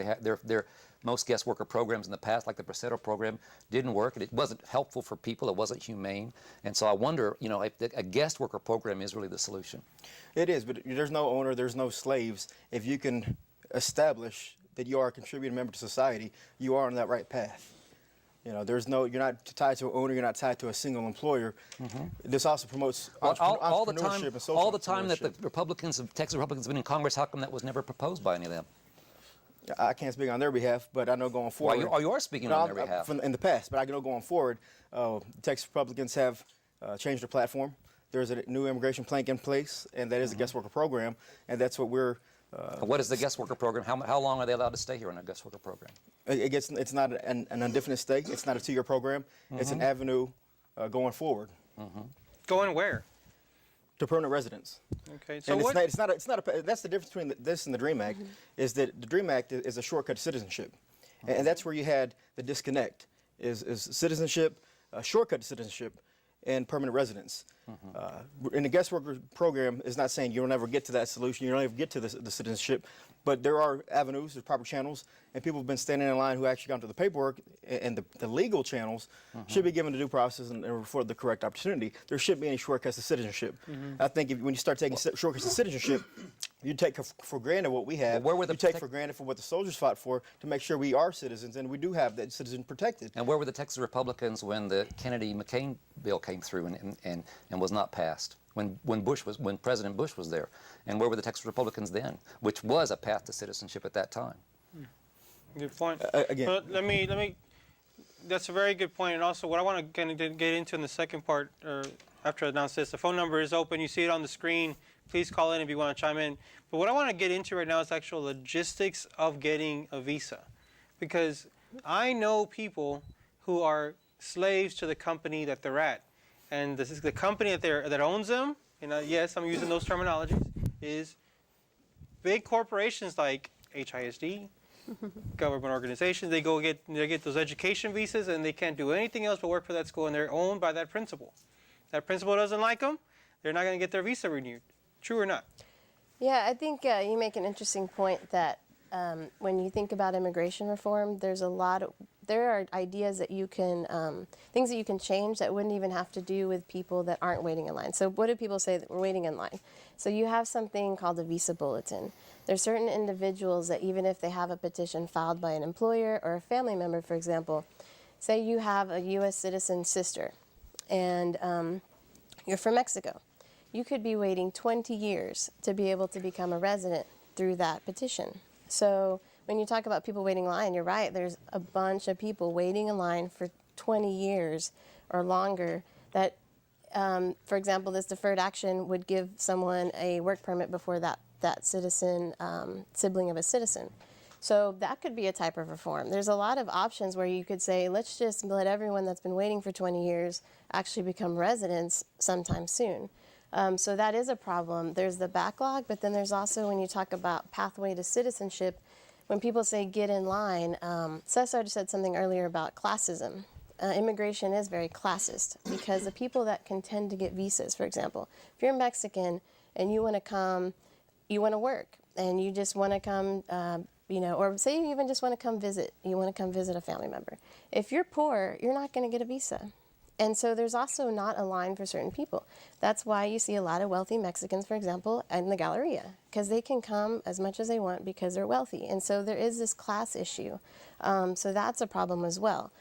most guest worker programs in the past, like the Bracero program, didn't work. It wasn't helpful for people. It wasn't humane. And so I wonder, if a guest worker program is really the solution. It is, but there's no owner, there's no slaves. If you can establish that you are a contributing member to society, you are on that right path. You're not tied to an owner, you're not tied to a single employer. Mm-hmm. This also promotes entrepreneurship and social all the time that the Texas Republicans have been in Congress, how come that was never proposed by any of them? I can't speak on their behalf, but I know going forward. Well, you are speaking on their behalf. In the past, but I know going forward, Texas Republicans have changed their platform. There's a new immigration plank in place, and that is a guest worker program, and that's what we're. What is the guest worker program? How long are they allowed to stay here in a guest worker program? It's not an indefinite stay. It's not a 2-year program. Mm-hmm. It's an avenue going forward. Mm-hmm. Going where? To permanent residence. Okay, so and what? It's not a. That's the difference between this and the DREAM Act, is that the DREAM Act is a shortcut to citizenship, and that's where you had the disconnect. Is citizenship, a shortcut to citizenship, and permanent residence. In the guest worker program, is not saying you'll never get to that solution, you'll never get to the citizenship, but there are avenues, there's proper channels, and people have been standing in line who actually got into the paperwork, and the legal channels should be given the due process and afforded the correct opportunity. There shouldn't be any shortcuts to citizenship. I think when you start taking shortcuts to citizenship, you take for granted what we have. Where were the you take for granted for what the soldiers fought for to make sure we are citizens, and we do have that citizen protected. And where were the Texas Republicans when the Kennedy-McCain bill came through and was not passed? When President Bush was there, and where were the Texas Republicans then, which was a path to citizenship at that time? Good point. Again, but let me. That's a very good point. And also, what I want to get into in the second part, or after I announce this, the phone number is open. You see it on the screen. please call in if you want to chime in. But what I want to get into right now is actual logistics of getting a visa, because I know people who are slaves to the company that they're at, and this is the company that owns them. And yes, I'm using those terminologies. Is big corporations like HISD, government organizations. They get those education visas, and they can't do anything else but work for that school, and they're owned by that principal. That principal doesn't like them, they're not going to get their visa renewed. True or not? Yeah, I think you make an interesting point that when you think about immigration reform, there are ideas that you can, things that you can change that wouldn't even have to do with people that aren't waiting in line. So what do people say that we're waiting in line? So you have something called a visa bulletin. There's certain individuals that even if they have a petition filed by an employer or a family member, for example, say you have a U.S. citizen sister and you're from Mexico. You could be waiting 20 years to be able to become a resident through that petition. So when you talk about people waiting in line, you're right. There's a bunch of people waiting in line for 20 years or longer that, for example, this deferred action would give someone a work permit before that citizen, sibling of a citizen. So that could be a type of reform. There's a lot of options where you could say, let's just let everyone that's been waiting for 20 years actually become residents sometime soon. So that is a problem. There's the backlog, but then there's also, when you talk about pathway to citizenship, when people say get in line, Cesar said something earlier about classism. Immigration is very classist because the people that can tend to get visas, for example, if you're Mexican and you want to come, you want to work and you just want to come, or say you even just want to come visit, you want to come visit a family member. If you're poor, you're not going to get a visa. And so there's also not a line for certain people. That's why you see a lot of wealthy Mexicans, for example, in the Galleria, because they can come as much as they want because they're wealthy. And so there is this class issue. So that's a problem as well.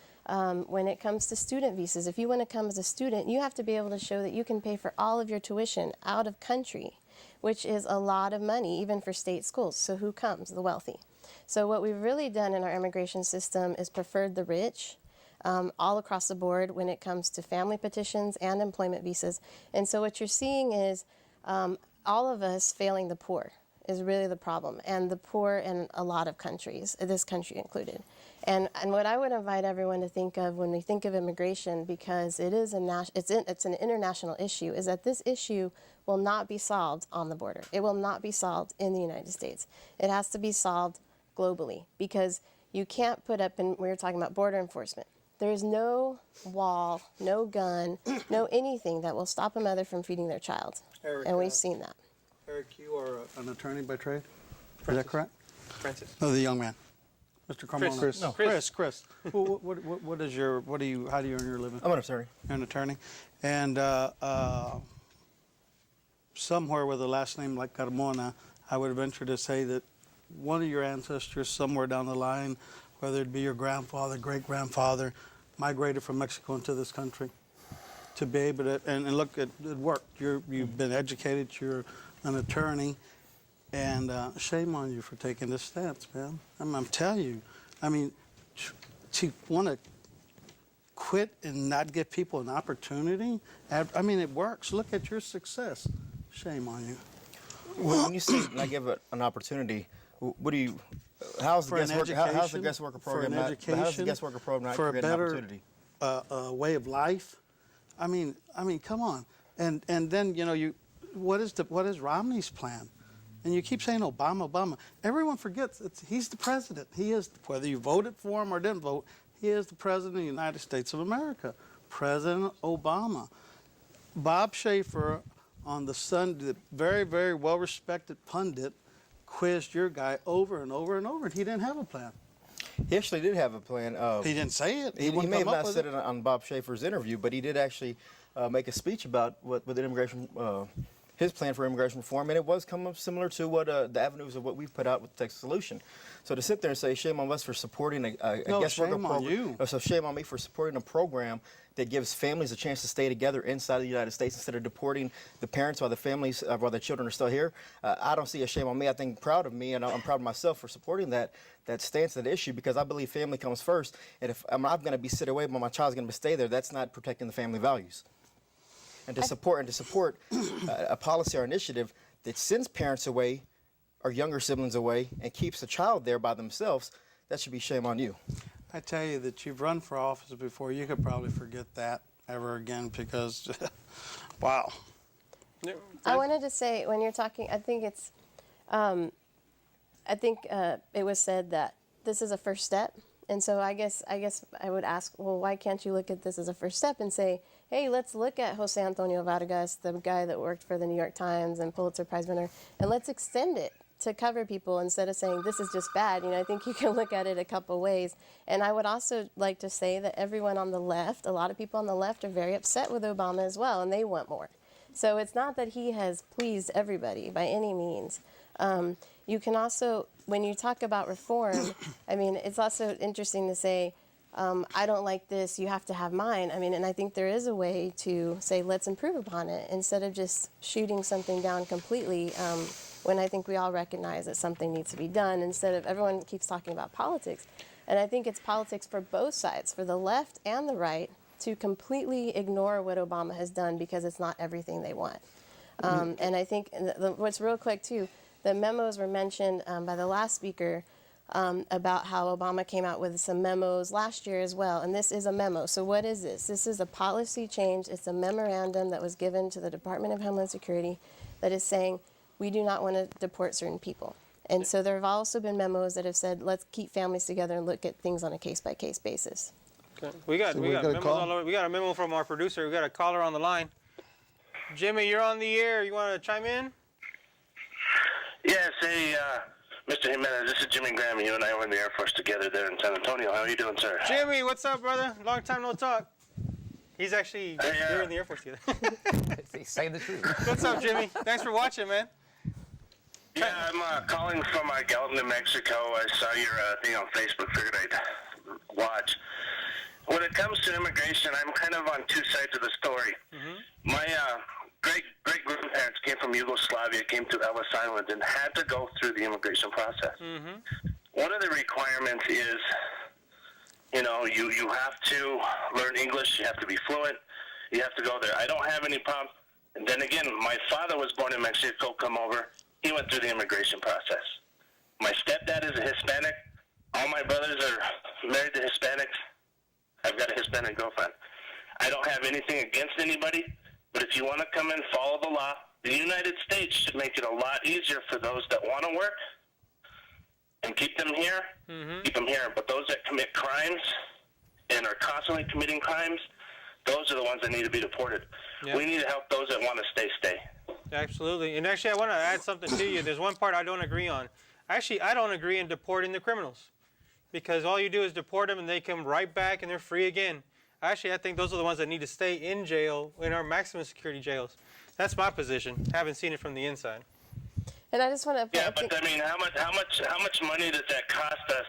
When it comes to student visas, if you want to come as a student, you have to be able to show that you can pay for all of your tuition out of country, which is a lot of money, even for state schools. So who comes? The wealthy. So what we've really done in our immigration system is preferred the rich, all across the board when it comes to family petitions and employment visas. And so what you're seeing is all of us failing the poor is really the problem, and the poor in a lot of countries, this country included. And what I would invite everyone to think of when we think of immigration, because it is it's an international issue, is that this issue will not be solved on the border. It will not be solved in the United States. It has to be solved globally, because you can't put up, and we were talking about border enforcement, there's no wall, no gun, no anything that will stop a mother from feeding their child. Eric, And we've seen that. Eric, you are an attorney by trade? Is that correct? Francis. No, the young man. Mr. Carmona. Chris. No, Chris. Chris. What is your, how do you earn your living? I'm an attorney. You're an attorney. And somewhere with a last name like Carmona, I would venture to say that one of your ancestors somewhere down the line, whether it be your grandfather, great-grandfather, migrated from Mexico into this country to be able to, and look, it worked. You've been educated, you're an attorney, and shame on you for taking this stance, man. I'm telling you, I mean, to want to quit and not give people an opportunity, I mean, it works. Look at your success. Shame on you. When you say not give it an opportunity, what do you? How's the guest worker program? For an education, how's the guest worker program not for a creating an better opportunity? way of life. I mean, come on. And then what is Romney's plan? And you keep saying Obama. Everyone forgets he's the president. He is, whether you voted for him or didn't vote, he is the president of the United States of America. President Obama. Bob Schaefer on the Sun, the very, very well-respected pundit, quizzed your guy over and over and over, and he didn't have a plan. He actually did have a plan. He didn't say it. He may have not said it on Bob Schaefer's interview, but he did actually make a speech about what the immigration, his plan for immigration reform, and it was come up similar to what the avenues of what we've put out with the Texas Solution. So to sit there and say shame on us for supporting a guest worker program, you. So shame on me for supporting a program that gives families a chance to stay together inside the United States instead of deporting the parents while the children are still here. I don't see a shame on me. I think proud of me, and I'm proud of myself for supporting that stance, that issue, because I believe family comes first. And if I'm not going to be sit away, but my child's going to stay there, that's not protecting the family values. And to support a policy or initiative that sends parents away or younger siblings away and keeps a child there by themselves, that should be shame on you. I tell you that you've run for office before. You could probably forget that ever again because, wow. I wanted to say, when you're talking, I think it's, it was said that this is a first step. And so I guess I would ask, well, why can't you look at this as a first step and say, hey, let's look at Jose Antonio Vargas, the guy that worked for the New York Times and Pulitzer Prize winner, and let's extend it to cover people instead of saying this is just bad. You know, I think you can look at it a couple ways. And I would also like to say that everyone on the left, a lot of people on the left are very upset with Obama as well, and they want more. So it's not that he has pleased everybody by any means. You can also, when you talk about reform, I mean, it's also interesting to say, I don't like this, you have to have mine. I mean, and I think there is a way to say, let's improve upon it instead of just shooting something down completely when I think we all recognize that something needs to be done instead of everyone keeps talking about politics. And I think it's politics for both sides, for the left and the right, to completely ignore what Obama has done because it's not everything they want. And I think what's real quick too, the memos were mentioned by the last speaker about how Obama came out with some memos last year as well. And this is a memo. So what is this? This is a policy change. It's a memorandum that was given to the Department of Homeland Security that is saying we do not want to deport certain people. And so there have also been memos that have said let's keep families together and look at things on a case-by-case basis. Okay. We got memos all over. We got a memo from our producer. We got a caller on the line. Jimmy, you're on the air. You want to chime in? Yes, hey, Mr. Jimenez, this is Jimmy Graham. You and I were in the Air Force together there in San Antonio. How are you doing, sir? Jimmy, what's up, brother? Long time no talk. He's actually here in the Air Force together. He's saying the truth. What's up, Jimmy? Thanks for watching, man. Yeah, I'm calling from Gallatin, New Mexico. I saw your thing on Facebook. Figured I'd watch. When it comes to immigration, I'm kind of on two sides of the story. Mm-hmm. My great-grandparents came from Yugoslavia, came to Ellis Island, and had to go through the immigration process. Mm-hmm. One of the requirements is, you know, you have to learn English, you have to be fluent, you have to go there. I don't have any problem. And then again, my father was born in Mexico, come over. He went through the immigration process. My stepdad is a Hispanic. All my brothers are married to Hispanics. I've got a Hispanic girlfriend. I don't have anything against anybody, but if you want to come and follow the law, the United States should make it a lot easier for those that want to work and keep them here, keep them here. But those that commit crimes and are constantly committing crimes, those are the ones that need to be deported. Yep. We need to help those that want to stay. Absolutely. And actually, I want to add something to you. There's one part I don't agree on. Actually, I don't agree in deporting the criminals because all you do is deport them and they come right back and they're free again. Actually, I think those are the ones that need to stay in jail, in our maximum security jails. That's my position. Haven't seen it from the inside. And I just want to. Yeah, but I mean, how much money does that cost us?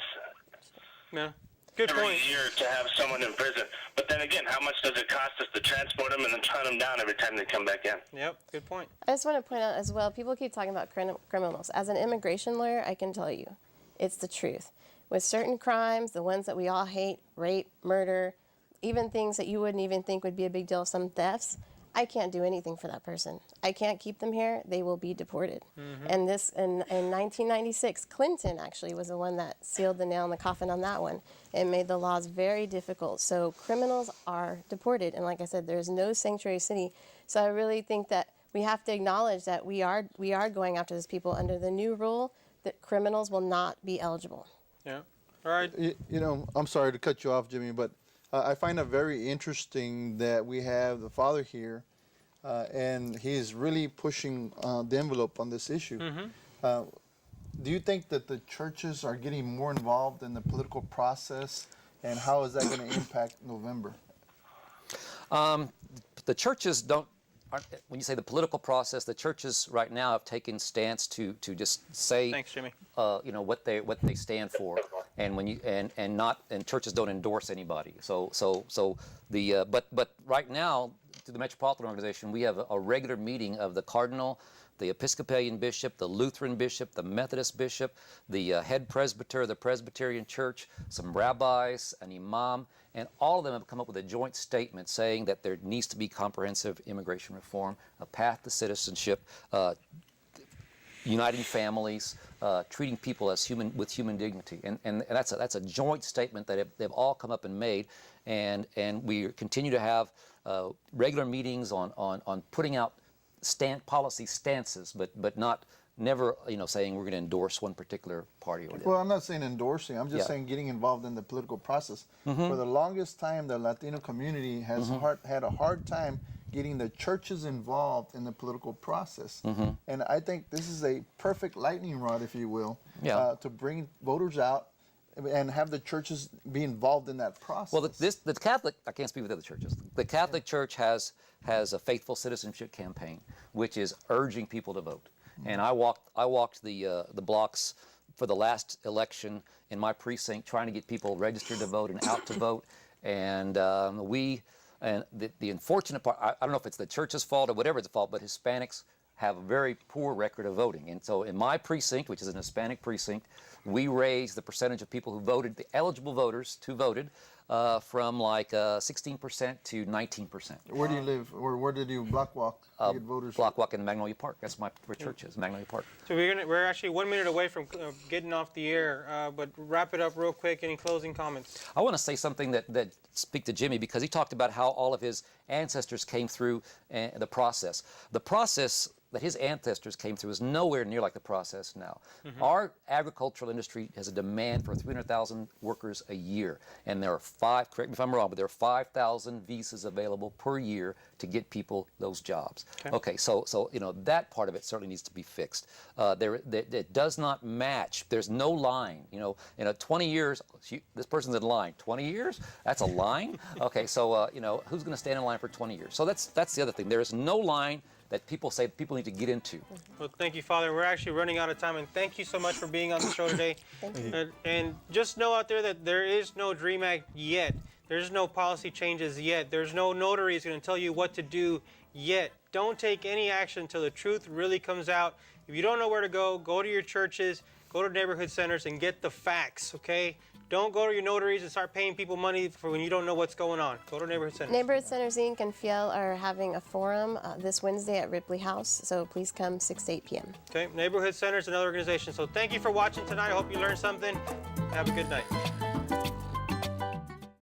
Yeah, good every point. year to have someone in prison? But then again, how much does it cost us to transport them and then hunt them down every time they come back in? Yep, good point. I just want to point out as well, people keep talking about criminals. As an immigration lawyer, I can tell you, it's the truth. With certain crimes, the ones that we all hate, rape, murder, even things that you wouldn't even think would be a big deal, some thefts, I can't do anything for that person. I can't keep them here. They will be deported. Mm-hmm. And this, in 1996, Clinton actually was the one that sealed the nail in the coffin on that one and made the laws very difficult. So criminals are deported. And like I said, there's no sanctuary city. So I really think that we have to acknowledge that we are going after these people under the new rule that criminals will not be eligible. Yeah. All right. You know, I'm sorry to cut you off, Jimmy, but I find it very interesting that we have the father here, and he's really pushing the envelope on this issue. Mm-hmm. Do you think that the churches are getting more involved in the political process, and how is that going to impact November? The churches don't. When you say the political process, the churches right now have taken stance to just say, thanks, Jimmy. You know what they stand for, and when you and churches don't endorse anybody. But right now, through the Metropolitan Organization, we have a regular meeting of the cardinal, the Episcopalian bishop, the Lutheran bishop, the Methodist bishop, the head presbyter of the Presbyterian Church, some rabbis, an imam, and all of them have come up with a joint statement saying that there needs to be comprehensive immigration reform, a path to citizenship, uniting families, treating people as with human dignity, and that's a joint statement that they've all come up and made, and we continue to have regular meetings on putting out policy stances, but never saying we're going to endorse one particular party or the Well, I'm not saying endorsing. I'm just Yeah. saying getting involved in the political process. For the longest time, the Latino community has had a hard time getting the churches involved in the political process. And I think this is a perfect lightning rod, if you will, Yeah. to bring voters out and have the churches be involved in that process. Well, the Catholic, I can't speak with other churches. The Catholic Church has a faithful citizenship campaign, which is urging people to vote. And I walked the blocks for the last election in my precinct, trying to get people registered to vote and out to vote. And the unfortunate part, I don't know if it's the church's fault or whatever it's fault, but Hispanics have a very poor record of voting. And so in my precinct, which is an Hispanic precinct, we raised the percentage of people who voted, the eligible voters who voted, from like 16% to 19%. Where do you live, or where did you block walk to get voters? Block walk in Magnolia Park. That's where church is, Magnolia Park. So we're actually 1 minute away from getting off the air, but wrap it up real quick. Any closing comments? I want to say something that speak to Jimmy, because he talked about how all of his ancestors came through the process. The process that his ancestors came through is nowhere near like the process now. Our agricultural industry has a demand for 300,000 workers a year, and there are correct me if I'm wrong, but there are 5,000 visas available per year to get people those jobs. Okay, so that part of it certainly needs to be fixed. It does not match. There's no line. 20 years, this person's in line. 20 years? That's a line? Okay, so who's going to stand in line for 20 years? So that's the other thing. There is no line that people say people need to get into. Well, thank you, Father. We're actually running out of time, and thank you so much for being on the show today. Thank you. And just know out there that there is no DREAM Act yet. There's no policy changes yet. There's no notary who's going to tell you what to do yet. Don't take any action until the truth really comes out. If you don't know where to go to your churches, go to neighborhood centers, and get the facts, okay? Don't go to your notaries and start paying people money for when you don't know what's going on. Go to neighborhood centers. Neighborhood Centers Inc. and Fiel are having a forum this Wednesday at Ripley House, so please come 6 to 8 p.m. Okay, neighborhood centers, another organization. So thank you for watching tonight. I hope you learned something. Have a good night.